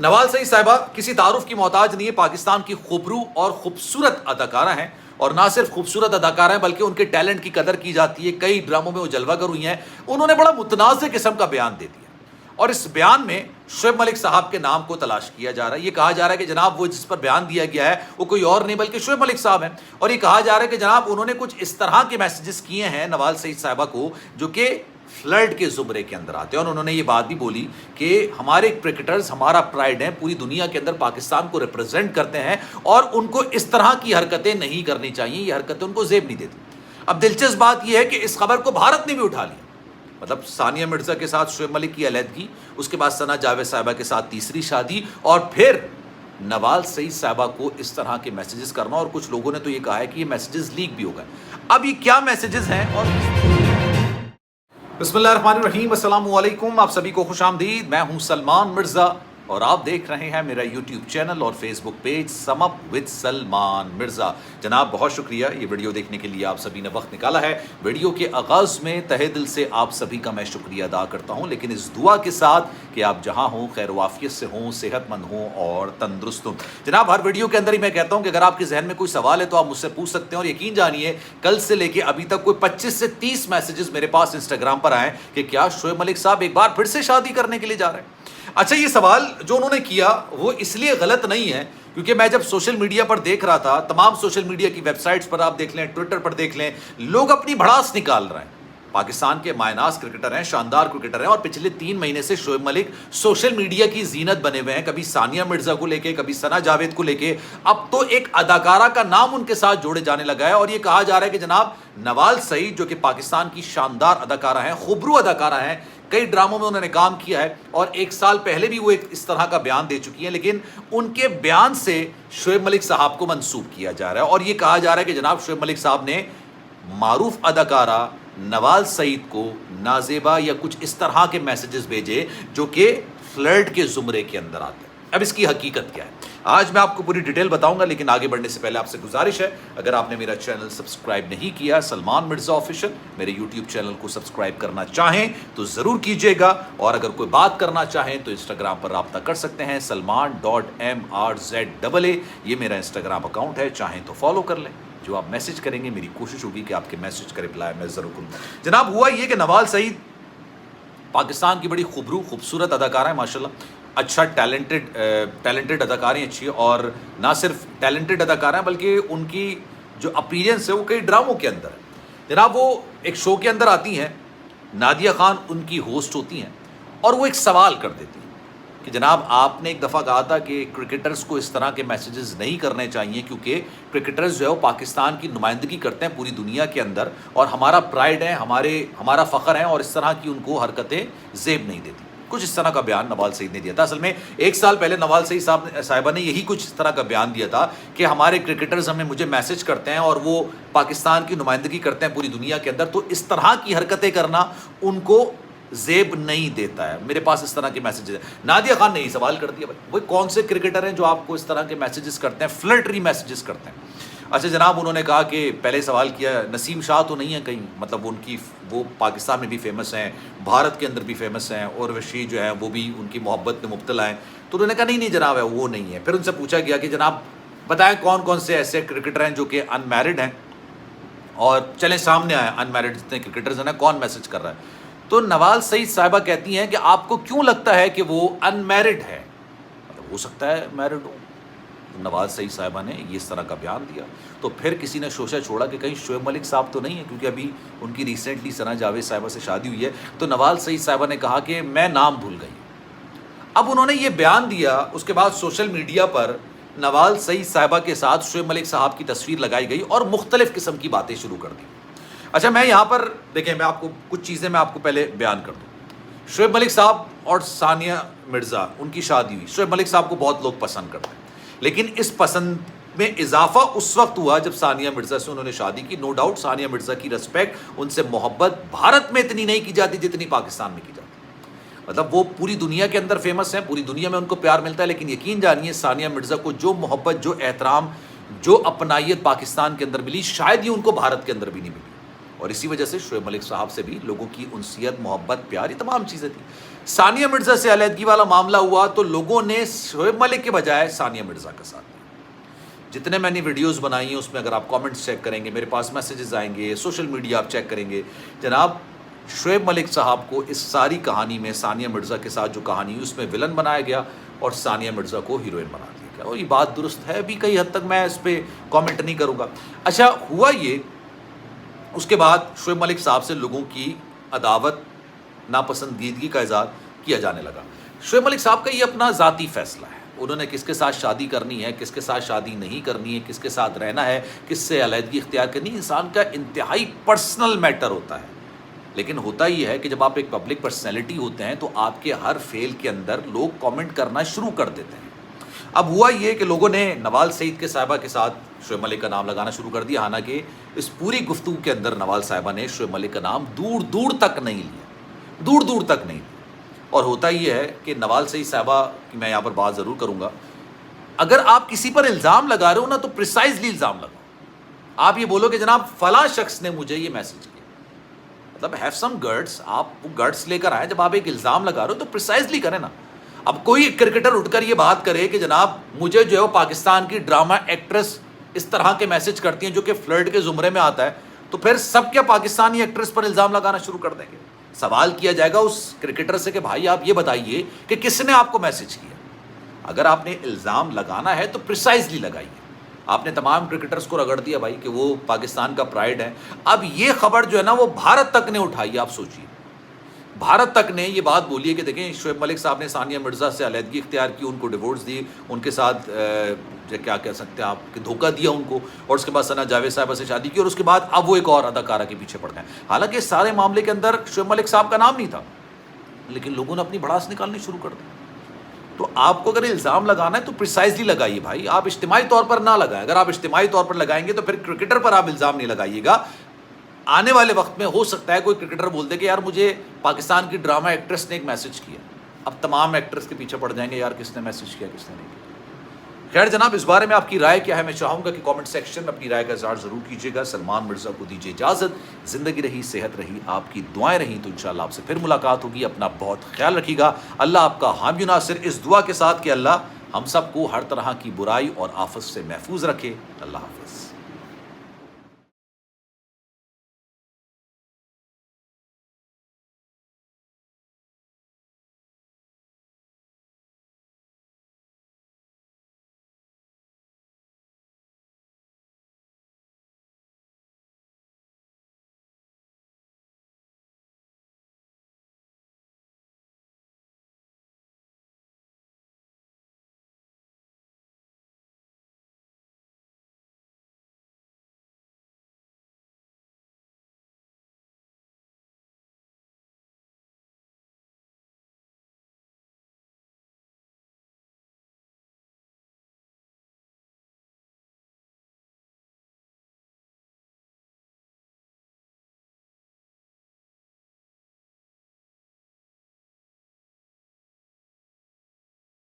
नवाल सईद साहिबा किसी तारुफ की मोहताज नहीं है। पाकिस्तान की खूबरू और खूबसूरत अदाकारा हैं, और ना सिर्फ खूबसूरत अदाकारा हैं बल्कि उनके टैलेंट की कदर की जाती है। कई ड्रामों में वो जलवागर हुई हैं। उन्होंने बड़ा मुतनाज़ किस्म का बयान दे दिया, और इस बयान में शोएब मलिक साहब के नाम को तलाश किया जा रहा है। ये कहा जा रहा है कि जनाब वो जिस पर बयान दिया गया है वो कोई और नहीं बल्कि शोएब मलिक साहब हैं, और ये कहा जा रहा है कि जनाब उन्होंने कुछ इस तरह के मैसेजेस किए हैं नवाल सईद साहिबा को जो कि फ्लड के जुमरे के अंदर आते हैं। और उन्होंने ये बात भी बोली कि हमारे क्रिकेटर्स हमारा प्राइड हैं, पूरी दुनिया के अंदर पाकिस्तान को रिप्रेजेंट करते हैं, और उनको इस तरह की हरकतें नहीं करनी चाहिए, ये हरकतें उनको जेब नहीं देती। अब दिलचस्प बात यह है कि इस खबर को भारत ने भी उठा लिया। मतलब सानिया मिर्जा के साथ शोएब मलिक की अलहदगी, उसके बाद सना जावेद साहिबा के साथ तीसरी शादी, और फिर नवाल सईद साहिबा को इस तरह के मैसेजेस करना। और कुछ लोगों ने तो ये कहा है कि ये मैसेजेस लीक भी हो गए। अब ये क्या मैसेजेस हैं और बिस्मिल्लाहिर्रहमानिर्रहीम, अस्सलाम वालेकुम, आप सभी को खुशामदीद। मैं हूं सलमान मिर्ज़ा और आप देख रहे हैं मेरा यूट्यूब चैनल और Facebook page sum up with Salman Mirza. जनाब बहुत शुक्रिया ये वीडियो देखने के लिए, आप सभी ने वक्त निकाला है। वीडियो के आगाज़ में तहे दिल से आप सभी का मैं शुक्रिया अदा करता हूं, लेकिन इस दुआ के साथ कि आप जहां हों खैर वाफियत से हों, सेहतमंद हों और तंदुरुस्त हों। जनाब हर वीडियो के अंदर ही मैं कहता हूं कि अगर आपके जहन में कोई सवाल है तो आप मुझसे पूछ सकते हैं, और यकीन जानिए कल से लेके अभी तक कोई 25 से 30 मैसेजेस मेरे पास इंस्टाग्राम पर आए कि क्या शोएब मलिक साहब एक बार फिर से शादी करने के लिए जा रहे हैं। अच्छा, ये सवाल जो उन्होंने किया वो इसलिए गलत नहीं है क्योंकि मैं जब सोशल मीडिया पर देख रहा था, तमाम सोशल मीडिया की वेबसाइट्स पर आप देख लें, ट्विटर पर देख लें, लोग अपनी भड़ास निकाल रहे हैं। पाकिस्तान के मायनास क्रिकेटर हैं, शानदार क्रिकेटर हैं, और पिछले 3 महीने से शोएब मलिक सोशल मीडिया की जीनत बने हुए हैं, कभी सानिया मिर्जा को लेके, कभी सना जावेद को लेके, अब तो एक अदाकारा का नाम उनके साथ जोड़े जाने लगा है। और ये कहा जा रहा है कि जनाब नवाल सईद जो कि पाकिस्तान की शानदार अदाकारा हैं, खूबरू अदाकारा हैं, कई ड्रामों में उन्होंने काम किया है, और 1 साल पहले भी वो एक इस तरह का बयान दे चुकी हैं, लेकिन उनके बयान से शोएब मलिक साहब को मंसूब किया जा रहा है। और ये कहा जा रहा है कि जनाब शोएब मलिक साहब ने मारूफ अदाकारा नवाल सईद को नाजेबा या कुछ इस तरह के मैसेजेस भेजे जो कि फ्लर्ट के जुमरे के अंदर आते हैं। अब इसकी हकीकत क्या है आज मैं आपको पूरी डिटेल बताऊंगा, लेकिन आगे बढ़ने से पहले आपसे गुजारिश है, अगर आपने मेरा चैनल सब्सक्राइब नहीं किया सलमान मिर्ज़ा ऑफिशियल, मेरे यूट्यूब चैनल को सब्सक्राइब करना चाहें तो ज़रूर कीजिएगा, और अगर कोई बात करना चाहें तो इंस्टाग्राम पर रब्ता कर सकते हैं salman.mrza, ये मेरा इंस्टाग्राम अकाउंट है, चाहें तो फॉलो कर लें। जो आप मैसेज करेंगे मेरी कोशिश होगी कि आपके मैसेज का रिप्लाई मैं ज़रूर करूँ। जनाब हुआ ये कि नवाल सईद पाकिस्तान की बड़ी खूबसूरत अदाकारा है माशाल्लाह, अच्छा टैलेंटेड अदाकारी अच्छी है, और ना सिर्फ टैलेंटेड अदाकारा है बल्कि उनकी जो अपीयरेंस है वो कई ड्रामों के अंदर है। जनाब वो एक शो के अंदर आती हैं, नादिया खान उनकी होस्ट होती हैं, और वो एक सवाल कर देती हैं कि जनाब आपने एक दफ़ा कहा था कि क्रिकेटर्स को इस तरह के मैसेजेस नहीं करने चाहिए क्योंकि क्रिकेटर्स जो है वो पाकिस्तान की नुमाइंदगी करते हैं पूरी दुनिया के अंदर, और हमारा प्राइड है, हमारा फ़ख्र है, और इस तरह की उनको हरकतें जेब नहीं देती। कुछ इस तरह का बयान नवाल सईद ने दिया था। असल में 1 साल पहले नवाल सईद साहिबा ने यही कुछ इस तरह का बयान दिया था कि हमारे क्रिकेटर्स मुझे मैसेज करते हैं और वो पाकिस्तान की नुमाइंदगी करते हैं पूरी दुनिया के अंदर, तो इस तरह की हरकतें करना उनको जेब नहीं देता है। मेरे पास इस तरह के मैसेजेस हैं। नादिया खान ने ही सवाल कर दिया, भाई वो कौन से क्रिकेटर हैं जो आपको इस तरह के मैसेजेस करते हैं, फ्लर्टरी मैसेजेस करते हैं। अच्छा जनाब उन्होंने कहा कि पहले सवाल किया नसीम शाह तो नहीं है कहीं, मतलब वो पाकिस्तान में भी फेमस हैं, भारत के अंदर भी फेमस हैं, और वशी जो है वो भी उनकी मोहब्बत में मुब्तला हैं। तो उन्होंने कहा नहीं जनाब है वो नहीं है। फिर उनसे पूछा गया कि जनाब बताएं कौन कौन से ऐसे क्रिकेटर हैं जो कि अनमैरिड हैं, और चलें सामने आए अनमैरिड जितने क्रिकेटर्स हैं कौन मैसेज कर रहा है। तो नवाल सईद साहिबा कहती हैं कि आपको क्यों लगता है कि वो अनमैरिड है, मतलब हो सकता है मैरिड हो। नवाज सईद साहिबा ने इस तरह का बयान दिया, तो फिर किसी ने शोशा छोड़ा कि कहीं शोएब मलिक साहब तो नहीं है, क्योंकि अभी उनकी रिसेंटली सना जावेद साहिबा से शादी हुई है। तो नवाज सईद साहिबा ने कहा कि मैं नाम भूल गई। अब उन्होंने ये बयान दिया, उसके बाद सोशल मीडिया पर नवाज सईद साहिबा के साथ शोएब मलिक साहब की तस्वीर लगाई गई और मुख्तलिफ किस्म की बातें शुरू कर दी। अच्छा मैं यहाँ पर देखें, मैं आपको कुछ चीज़ें मैं आपको पहले बयान कर दूँ। शोएब मलिक साहब और सानिया मिर्ज़ा उनकी शादी हुई, शोएब मलिक साहब को बहुत लोग पसंद करते हैं, लेकिन इस पसंद में इजाफा उस वक्त हुआ जब सानिया मिर्ज़ा से उन्होंने शादी की। नो डाउट सानिया मिर्ज़ा की रिस्पेक्ट, उनसे मोहब्बत भारत में इतनी नहीं की जाती जितनी पाकिस्तान में की जाती। मतलब वो पूरी दुनिया के अंदर फेमस हैं, पूरी दुनिया में उनको प्यार मिलता है, लेकिन यकीन जानिए सानिया मिर्ज़ा को जो मोहब्बत, जो एहतराम, जो अपनाइयत पाकिस्तान के अंदर मिली शायद ही उनको भारत के अंदर भी नहीं मिली। اور اسی وجہ سے شعیب ملک صاحب سے بھی لوگوں کی انسیت، محبت، پیار، یہ تمام چیزیں تھیں. ثانیہ مرزا سے علیحدگی والا معاملہ ہوا تو لوگوں نے شعیب ملک کے بجائے ثانیہ مرزا کا ساتھ دیا. جتنے میں نے ویڈیوز بنائی ہیں اس میں اگر آپ کامنٹس چیک کریں گے، میرے پاس میسیجز آئیں گے، سوشل میڈیا آپ چیک کریں گے، جناب شعیب ملک صاحب کو اس ساری کہانی میں ثانیہ مرزا کے ساتھ جو کہانی ہوئی اس میں ولن بنایا گیا اور ثانیہ مرزا کو ہیروئن بنا دیا گیا. اور یہ بات درست ہے بھی کئی حد تک، میں اس پہ کامنٹ نہیں کروں گا. اچھا ہوا یہ، اس کے بعد شعیب ملک صاحب سے لوگوں کی عداوت، ناپسندیدگی کا اظہار کیا جانے لگا. شعیب ملک صاحب کا یہ اپنا ذاتی فیصلہ ہے، انہوں نے کس کے ساتھ شادی کرنی ہے، کس کے ساتھ شادی نہیں کرنی ہے، کس کے ساتھ رہنا ہے، کس سے علیحدگی اختیار کرنی ہے، انسان کا انتہائی پرسنل میٹر ہوتا ہے. لیکن ہوتا یہ ہے کہ جب آپ ایک پبلک پرسنالٹی ہوتے ہیں تو آپ کے ہر فعل کے اندر لوگ کامنٹ کرنا شروع کر دیتے ہیں. اب ہوا یہ کہ لوگوں نے نوال سعید کے صاحبہ کے ساتھ شعیب ملک کا نام لگانا شروع کر دیا، حالانکہ اس پوری گفتگو کے اندر نوال صاحبہ نے شعیب ملک کا نام دور دور تک نہیں لیا، دور دور تک نہیں لیا. اور ہوتا یہ ہے کہ نوال سعید صاحبہ کی میں یہاں پر بات ضرور کروں گا، اگر آپ کسی پر الزام لگا رہے ہو نا تو پریسائزلی الزام لگاؤ. آپ یہ بولو کہ جناب فلاں شخص نے مجھے یہ میسج کیا، مطلب ہیو سم گٹس، آپ وہ گٹس لے کر آئیں. جب آپ ایک الزام لگا رہے ہو تو پریسائزلی کریں نا. اب کوئی کرکٹر اٹھ کر یہ بات کرے کہ جناب مجھے جو ہے وہ پاکستان کی ڈرامہ ایکٹریس اس طرح کے میسج کرتی ہیں جو کہ فلرٹ کے زمرے میں آتا ہے، تو پھر سب کیا پاکستانی ایکٹریس پر الزام لگانا شروع کر دیں گے؟ سوال کیا جائے گا اس کرکٹر سے کہ بھائی آپ یہ بتائیے کہ کس نے آپ کو میسج کیا. اگر آپ نے الزام لگانا ہے تو پریسائزلی لگائیے. آپ نے تمام کرکٹرز کو رگڑ دیا بھائی کہ وہ پاکستان کا پرائڈ ہے. اب یہ خبر جو ہے نا وہ بھارت تک نے اٹھائی. آپ سوچیے، بھارت تک نے یہ بات بولی ہے کہ دیکھیں شعیب ملک صاحب نے ثانیہ مرزا سے علیحدگی اختیار کی، ان کو ڈیورس دی، ان کے ساتھ کیا کہہ سکتے ہیں آپ کہ دھوکہ دیا ان کو، اور اس کے بعد ثنا جاوید صاحبہ سے شادی کی، اور اس کے بعد اب وہ ایک اور اداکارہ کے پیچھے پڑ گئے. حالانکہ اس سارے معاملے کے اندر شعیب ملک صاحب کا نام نہیں تھا، لیکن لوگوں نے اپنی بھڑاس نکالنی شروع کر دی. تو آپ کو اگر الزام لگانا ہے تو پریسائزلی لگائیے بھائی، آپ اجتماعی طور پر نہ لگائیں. اگر آپ اجتماعی طور پر لگائیں گے تو پھر کرکٹر پر آپ الزام نہیں لگائیے گا. آنے والے وقت میں ہو سکتا ہے کوئی کرکٹر بول دے کہ یار مجھے پاکستان کی ڈرامہ ایکٹریس نے ایک میسج کیا. اب تمام ایکٹریس کے پیچھے پڑ جائیں گے یار کس نے میسج کیا، کس نے نہیں کیا. خیر جناب، اس بارے میں آپ کی رائے کیا ہے؟ میں چاہوں گا کہ کامنٹ سیکشن میں اپنی رائے کا اظہار ضرور کیجیے گا. سلمان مرزا کو دیجیے اجازت. زندگی رہی، صحت رہی، آپ کی دعائیں رہیں تو انشاءاللہ آپ سے پھر ملاقات ہوگی. اپنا بہت خیال رکھیے گا. اللہ آپ کا حامی ناصر، اس دعا کے ساتھ کہ اللہ ہم سب کو ہر طرح کی برائی اور آفت سے محفوظ رکھے. اللہ حافظ.